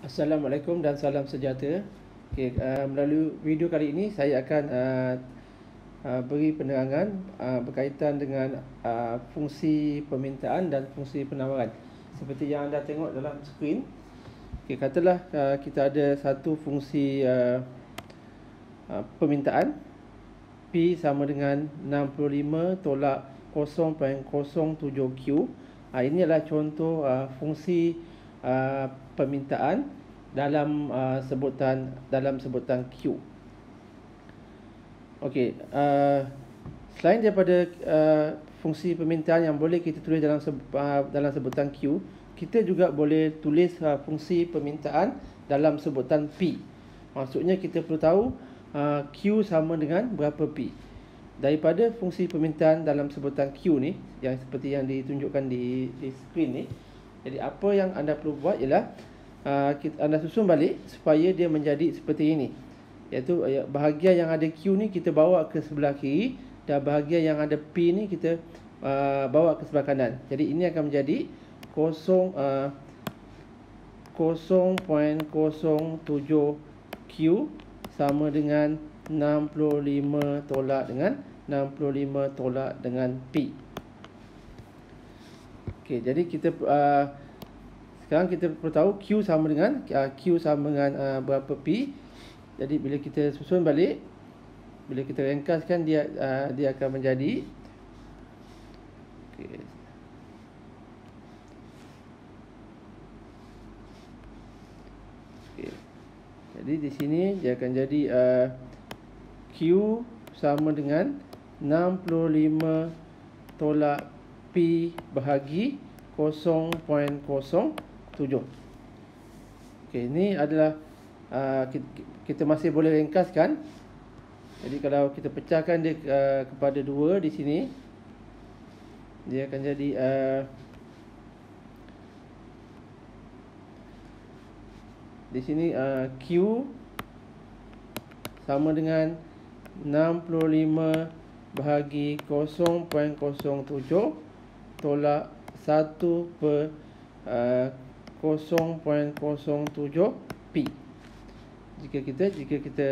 Assalamualaikum dan salam sejahtera. Melalui video kali ini saya akan beri penerangan berkaitan dengan fungsi permintaan dan fungsi penawaran. Seperti yang anda tengok dalam skrin, katalah kita ada satu fungsi permintaan P sama dengan 65 tolak 0.07Q. Ini adalah contoh fungsi permintaan dalam sebutan Q. Okey, selain daripada fungsi permintaan yang boleh kita tulis dalam sebutan Q, kita juga boleh tulis fungsi permintaan dalam sebutan P. Maksudnya kita perlu tahu Q sama dengan berapa P. Daripada fungsi permintaan dalam sebutan Q ni, yang seperti yang ditunjukkan di skrin ni, jadi apa yang anda perlu buat ialah anda susun balik supaya dia menjadi seperti ini. Iaitu bahagian yang ada Q ni kita bawa ke sebelah kiri, dan bahagian yang ada P ni kita bawa ke sebelah kanan. Jadi ini akan menjadi 0.07Q sama dengan 65 tolak dengan P. Okey, jadi kita sekarang kita perlu tahu Q sama dengan berapa P. Jadi bila kita susun balik, bila kita ringkaskan, dia akan menjadi jadi di sini dia akan jadi Q sama dengan 65 tolak P bahagi 0.07. Okey, ini adalah kita masih boleh ringkaskan. Jadi kalau kita pecahkan dia kepada 2 di sini, dia akan jadi di sini Q sama dengan 65 bahagi 0.07 tolak 1 per 0.07 P. Jika kita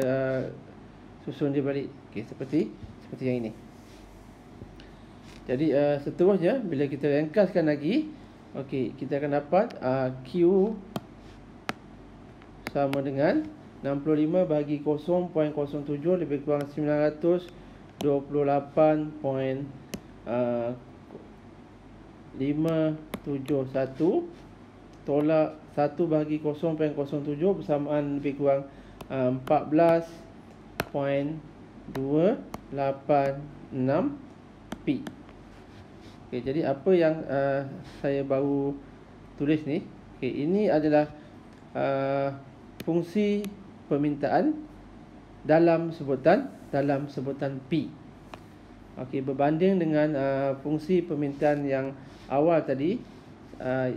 susun dia balik, seperti yang ini. Jadi seterusnya bila kita ringkaskan lagi, kita akan dapat Q sama dengan 65 bahagi 0.07 lebih kurang 928.571 tolak 1 bahagi 0.07 bersamaan lebih kurang 14.286 P. Jadi apa yang saya baru tulis ni, ini adalah fungsi permintaan dalam sebutan P. Berbanding dengan fungsi permintaan yang awal tadi,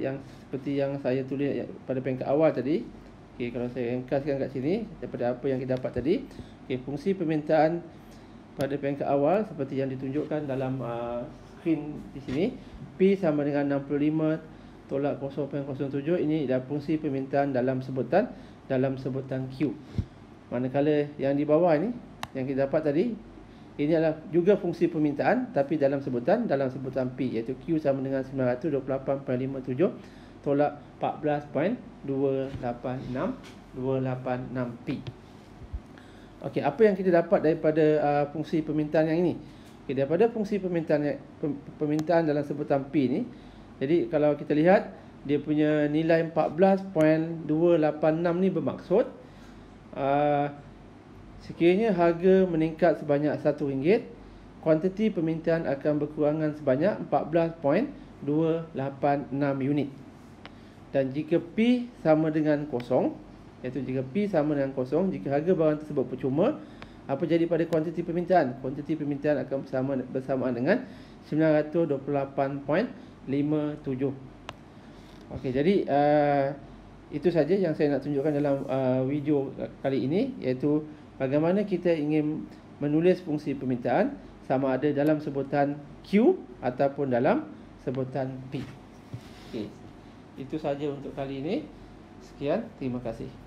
yang seperti yang saya tulis pada peringkat awal tadi. Kalau saya ringkaskan kat sini daripada apa yang kita dapat tadi, fungsi permintaan pada peringkat awal seperti yang ditunjukkan dalam skrin di sini, P sama dengan 65 tolak 0.07. Ini adalah fungsi permintaan dalam sebutan Q. Manakala yang di bawah ini yang kita dapat tadi, ini adalah juga fungsi permintaan tapi dalam sebutan P, iaitu Q sama dengan 928.57 tolak 14.286 P. Okey, apa yang kita dapat daripada fungsi permintaan yang ini? Daripada fungsi permintaan dalam sebutan P ni, jadi kalau kita lihat dia punya nilai 14.286 ni bermaksud sekiranya harga meningkat sebanyak RM1, kuantiti permintaan akan berkurangan sebanyak 14.286 unit. Dan jika P sama dengan kosong, iaitu jika P sama dengan kosong, jika harga barang tersebut percuma, apa jadi pada kuantiti permintaan? Kuantiti permintaan akan bersamaan dengan 928.57. Okey, jadi itu saja yang saya nak tunjukkan dalam video kali ini, iaitu bagaimana kita ingin menulis fungsi permintaan, sama ada dalam sebutan Q ataupun dalam sebutan P. Okey, itu saja untuk kali ini. Sekian, terima kasih.